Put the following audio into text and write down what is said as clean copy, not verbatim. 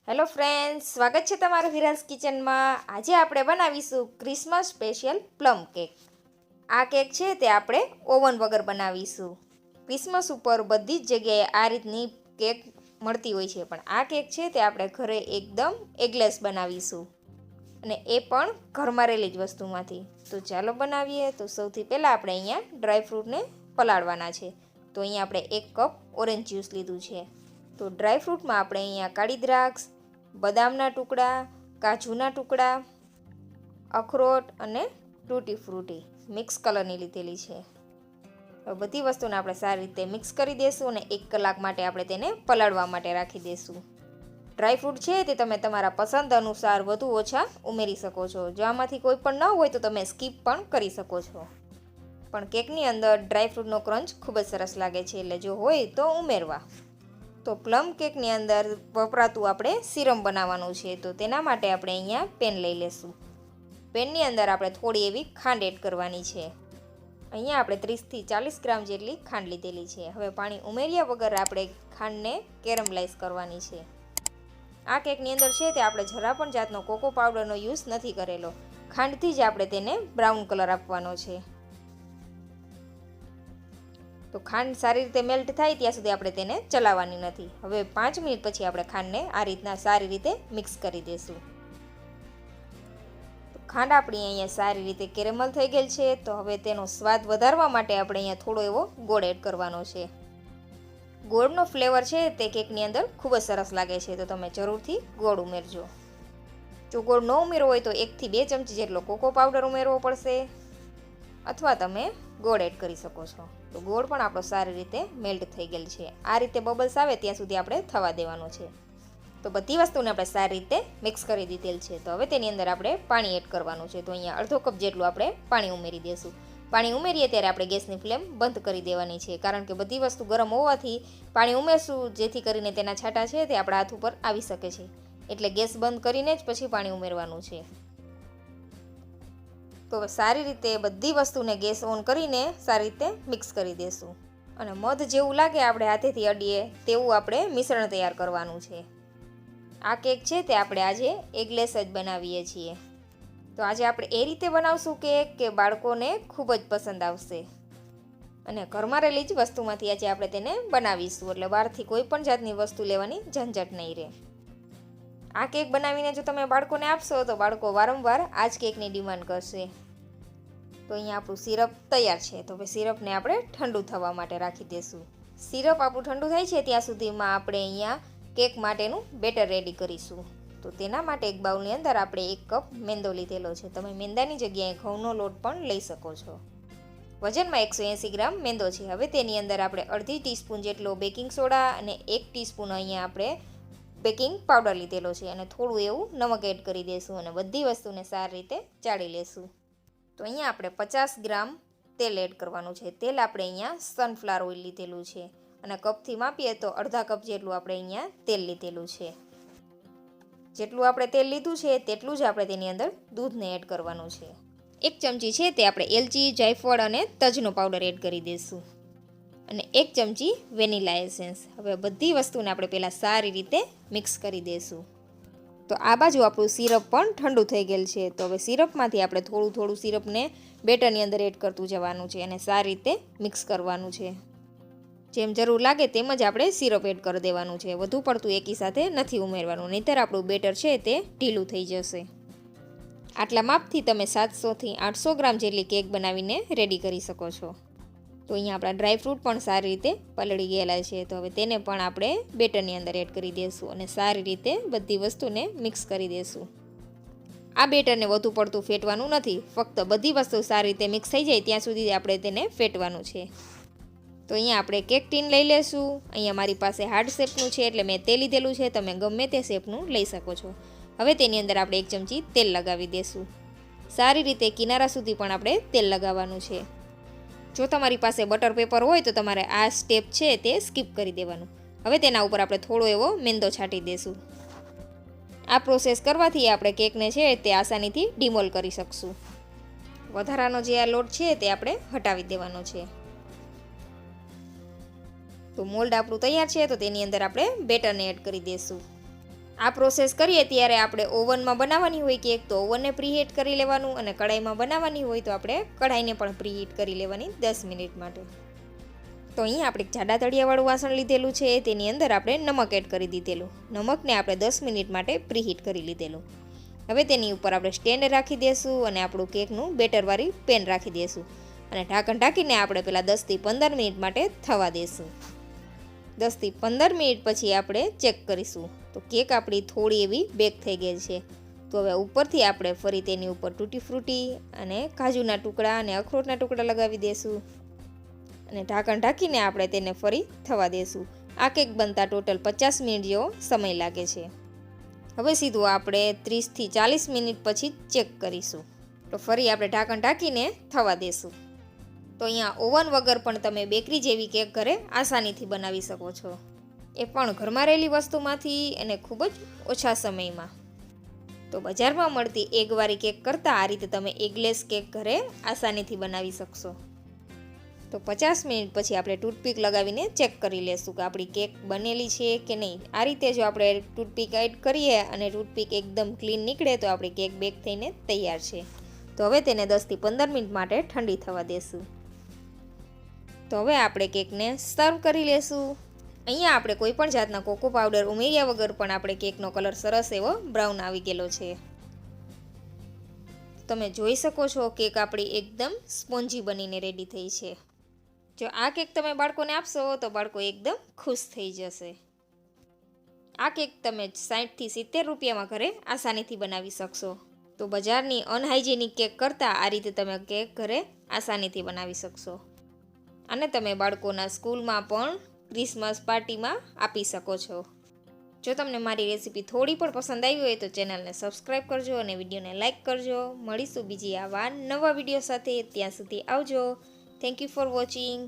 Hello friends, સ્વાગત છે તમારું હિરાસ કિચનમાં। આજે આપણે બનાવીશું ક્રિસમસ સ્પેશિયલ પ્લમ કેક। આ કેક છે તે આપણે ઓવન વગર બનાવીશું। ક્રિસમસ ઉપર બધી જ જગ્યાએ આ રીતની કેક મળતી હોય છે, પણ આ કેક છે તે આપણે ઘરે એકદમ એગલેસ બનાવીશું, અને એ પણ ઘરમાં રહેલી જ વસ્તુમાંથી। તો ચાલો બનાવીએ। તો સૌથી પહેલાં આપણે અહીંયા ડ્રાયફ્રૂટને પલાળવાના છે। તો અહીંયા આપણે 1 કપ ઓરેન્જ જ્યુસ લીધું છે। તો ડ્રાયફ્રૂટમાં આપણે અહીંયા કાળી દ્રાક્ષ, બદામના ટુકડા, કાજુના ટુકડા, અખરોટ અને ટૂટી ફ્રૂટી મિક્સ કલરની લીધેલી છે। તો બધી વસ્તુને આપણે સારી રીતે મિક્સ કરી દઈશું અને 1 કલાક માટે આપણે તેને પલાળવા માટે રાખી દઈશું। ડ્રાયફ્રૂટ છે તે તમે તમારા પસંદ અનુસાર વધુ ઓછા ઉમેરી શકો છો। જો આમાંથી કોઈ પણ ન હોય તો તમે સ્કીપ પણ કરી શકો છો, પણ કેકની અંદર ડ્રાયફ્રૂટનો ક્રંચ ખૂબ જ સરસ લાગે છે, એટલે જો હોય તો ઉમેરવા। તો પ્લમ કેકની અંદર વપરાતું આપણે સિરમ બનાવવાનું છે। તો તેના માટે આપણે અહીંયા પેન લઈ લેશું। પેનની અંદર આપણે થોડી એવી ખાંડ એડ કરવાની છે। અહીંયા આપણે 30 થી 40 ગ્રામ જેટલી ખાંડ લીધેલી છે। હવે પાણી ઉમેર્યા વગર આપણે ખાંડને કેરમલાઇઝ કરવાની છે। આ કેકની અંદર છે તે આપણે જરા પણ જાતનો કોકો પાવડરનો યુઝ નથી કરેલો, ખાંડથી જ આપણે તેને બ્રાઉન કલર આપવાનો છે। તો ખાંડ સારી રીતે મેલ્ટ થાય ત્યાં સુધી આપણે તેને ચલાવવાની નથી। હવે 5 મિનિટ પછી આપણે ખાંડને આ રીતના સારી રીતે મિક્સ કરી દઈશું। તો ખાંડ આપણી અહીંયા સારી રીતે કેરેમલ થઈ ગઈ છે। તો હવે તેનો સ્વાદ વધારવા માટે આપણે અહીંયા થોડો એવો ગોળ એડ કરવાનો છે। ગોળનો ફ્લેવર છે તે કેકની અંદર ખૂબ જ સરસ લાગે છે, તો તમે જરૂરથી ગોળ ઉમેરજો। જો ગોળ ન ઉમેરવો હોય તો 1 થી 2 ચમચી જેટલો કોકો પાવડર ઉમેરવો પડશે, અથવા તમે ગોળ એડ કરી શકો છો। તો ગોળ પણ આપણો સારી રીતે મેલ્ટ થઈ ગયેલ છે। આ રીતે બબલ્સ આવે ત્યાં સુધી આપણે થવા દેવાનો છે। તો બધી વસ્તુને આપણે સારી રીતે મિક્સ કરી દીધેલ છે। તો હવે તેની અંદર આપણે પાણી એડ કરવાનું છે। તો અહીંયા અડધો કપ જેટલું આપણે પાણી ઉમેરી દઈશું। પાણી ઉમેરીએ ત્યારે આપણે ગેસની ફ્લેમ બંધ કરી દેવાની છે, કારણ કે બધી વસ્તુ ગરમ હોવાથી પાણી ઉમેરશું જેથી કરીને તેના છાંટા છે તે આપણા હાથ ઉપર આવી શકે છે, એટલે ગેસ બંધ કરીને જ પછી પાણી ઉમેરવાનું છે। તો સારી રીતે બધી વસ્તુને ગેસ ઓન કરીને સારી રીતે મિક્સ કરી દઈશું, અને મધ જેવું લાગે આપણે હાથેથી અડીએ તેવું આપણે મિશ્રણ તૈયાર કરવાનું છે। આ કેક છે તે આપણે આજે એગલેસ જ બનાવીએ છીએ। તો આજે આપણે એ રીતે બનાવશું કે બાળકોને ખૂબ જ પસંદ આવશે, અને ઘરમાં રહેલી જ વસ્તુમાંથી આજે આપણે તેને બનાવીશું, એટલે બહારથી કોઈ પણ જાતની વસ્તુ લેવાની ઝંઝટ નહીં રહે। આ કેક બનાવીને જો તમે બાળકોને આપશો તો બાળકો વારંવાર આ જ કેકની ડિમાન્ડ કરશે। તો અહીંયા આપણું સિરપ તૈયાર છે। તો હવે સિરપને આપણે ઠંડુ થવા માટે રાખી દઈશું। સિરપ આપણું ઠંડુ થાય છે ત્યાં સુધીમાં આપણે અહીંયા કેક માટેનું બેટર રેડી કરીશું। તો તેના માટે એક બાઉલની અંદર આપણે 1 કપ મેંદો લીધેલો છે। તમે મેંદાની જગ્યાએ ઘઉંનો લોટ પણ લઈ શકો છો। વજનમાં 180 ગ્રામ મેંદો છે। હવે તેની અંદર આપણે અડધી ટીસ્પૂન જેટલો બેકિંગ સોડા અને 1 ટીસ્પૂન અહીંયા આપણે બેકિંગ પાવડર લીધેલો છે, અને થોડું એવું નમક એડ કરી દઈશું, અને બધી વસ્તુને સારી રીતે ચાળી લેશું। તો અહીંયા આપણે 50 ગ્રામ તેલ એડ કરવાનું છે। તેલ આપણે અહીંયા સનફ્લાવર ઓઇલ લીધેલું છે, અને કપથી માપીએ તો અડધા કપ જેટલું આપણે અહીંયા તેલ લીધેલું છે। જેટલું આપણે તેલ લીધું છે તેટલું જ આપણે તેની અંદર દૂધને એડ કરવાનું છે। 1 ચમચી છે તે આપણે એલચી, જાયફળ અને તજનો પાવડર એડ કરી દઈશું, અને 1 ચમચી વેનીલા એસેન્સ। હવે બધી વસ્તુને આપણે પહેલાં સારી રીતે મિક્સ કરી દઈશું। તો આ બાજુ આપણું સિરપ પણ ઠંડુ થઈ ગયેલ છે। તો હવે સિરપમાંથી આપણે થોડું થોડું સિરપને બેટરની અંદર એડ કરતું જવાનું છે, અને સારી રીતે મિક્સ કરવાનું છે। જેમ જરૂર લાગે તેમ જ આપણે સિરપ એડ કરી દેવાનું છે, વધુ પડતું એકી સાથે નથી ઉમેરવાનું, નહીંતર આપણું બેટર છે તે ઢીલું થઈ જશે। આટલા માપથી તમે 700 થી 800 ગ્રામ જેટલી કેક બનાવીને રેડી કરી શકો છો। તો અહીંયા આપણા ડ્રાયફ્રૂટ પણ સારી રીતે પલળી ગયેલા છે। તો હવે તેને પણ આપણે બેટરની અંદર એડ કરી દઈશું, અને સારી રીતે બધી વસ્તુને મિક્સ કરી દઈશું। આ બેટરને વધુ પડતું ફેટવાનું નથી, ફક્ત બધી વસ્તુ સારી રીતે મિક્સ થઈ જાય ત્યાં સુધી આપણે તેને ફેટવાનું છે। તો અહીંયા આપણે કેક ટીન લઈ લેશું। અહીંયા મારી પાસે હાર્ડ શેપનું છે એટલે મેં તે લીધેલું છે, તમે ગમે તે શેપનું લઈ શકો છો। હવે તેની અંદર આપણે 1 ચમચી તેલ લગાવી દઈશું। સારી રીતે કિનારા સુધી પણ આપણે તેલ લગાવવાનું છે। જો તમારી પાસે બટર પેપર હોય તો તમારે આ સ્ટેપ છે તે સ્કીપ કરી દેવાનું। હવે તેના ઉપર આપણે થોડો એવો મેંદો છાંટી દઈશું। આ પ્રોસેસ કરવાથી આપણે કેકને છે તે આસાનીથી ડિમોલ કરી શકશું। વધારાનો જે આ લોટ છે તે આપણે હટાવી દેવાનો છે। તો મોલ્ડ આપણું તૈયાર છે। તો તેની અંદર આપણે બેટરને એડ કરી દઈશું। આ પ્રોસેસ કરીએ ત્યારે આપણે ઓવનમાં બનાવવાની હોય કેક તો ઓવનને પ્રીહીટ કરી લેવાનું, અને કઢાઈમાં બનાવવાની હોય તો આપણે કઢાઈને પણ પ્રીહીટ કરી લેવાની 10 મિનિટ માટે. તો અહીંયા આપણે જાડા તળિયાવાળું વાસણ લીધેલું છે, તેની અંદર આપણે નમક એડ કરી દીધેલું. નમકને આપણે 10 મિનિટ માટે પ્રીહીટ કરી લીધેલું. હવે તેની ઉપર આપણે સ્ટેન્ડ રાખી દઈશું અને આપણું કેકનું બેટરવાળી પેન રાખી દઈશું અને ઢાંકણ ઢાંકીને આપણે પહેલાં 10થી 15 મિનિટ માટે થવા દઈશું. 10થી 15 મિનિટ પછી આપણે ચેક કરીશું તો કેક આપણી થોડી એવી બેક થઈ ગઈ છે. તો હવે ઉપરથી આપણે ફરી તેની ઉપર તૂટી ફ્રૂટી અને કાજુના ટુકડા અને અખરોટના ટુકડા લગાવી દઈશું અને ઢાંકણ ઢાંકીને આપણે તેને ફરી થવા દઈશું. આ કેક બનતા ટોટલ 50 મિનિટ જેવો સમય લાગે છે. હવે સીધું આપણે 30થી 40 મિનિટ પછી ચેક કરીશું. તો ફરી આપણે ઢાંકણ ઢાંકીને થવા દઈશું. તો અહીંયા ઓવન વગર પણ તમે બેકરી જેવી કેક ઘરે આસાનીથી બનાવી શકો છો, એ પણ ઘરમાં રહેલી વસ્તુમાંથી અને ખૂબ જ ઓછા સમયમાં. તો બજારમાં મળતી એગવાળી કેક કરતાં આ રીતે તમે એગલેસ કેક ઘરે આસાનીથી બનાવી શકશો. તો 50 મિનિટ પછી આપણે ટૂથપીક લગાવીને ચેક કરી લેશું કે આપણી કેક બનેલી છે કે નહીં. આ રીતે જો આપણે ટૂથપીક એડ કરીએ અને ટૂથપીક એકદમ ક્લીન નીકળે તો આપણી કેક બેક થઈને તૈયાર છે. તો હવે તેને 10થી 15 મિનિટ માટે ઠંડી થવા દેશું. તો હવે આપણે કેકને સર્વ કરી લેશું. અહીંયા આપણે કોઈ પણ જાતના કોકો પાવડર ઉમેર્યા વગર પણ આપણે કેકનો કલર સરસ એવો બ્રાઉન આવી ગયેલો છે. તમે જોઈ શકો છો કેક આપણી એકદમ સ્પોન્જી બનીને રેડી થઈ છે. જો આ કેક તમે બાળકોને આપશો તો બાળકો એકદમ ખુશ થઈ જશે. આ કેક તમે 60થી 70 રૂપિયામાં ઘરે આસાનીથી બનાવી શકશો. તો બજારની અનહાઇજેનિક કેક કરતાં આ રીતે તમે કેક ઘરે આસાનીથી બનાવી શકશો. અને તમે બાળકોના સ્કૂલમાં પણ ક્રિસમસ પાર્ટીમાં આપી શકો છો. જો તમને મારી રેસીપી થોડી પણ પસંદ આવી હોય તો ચેનલને સબસ્ક્રાઈબ કરજો અને વિડીયોને લાઇક કરજો. મળીશું બીજી આવા નવા વિડીયો સાથે. ત્યાં સુધી આવજો. Thank you for watching.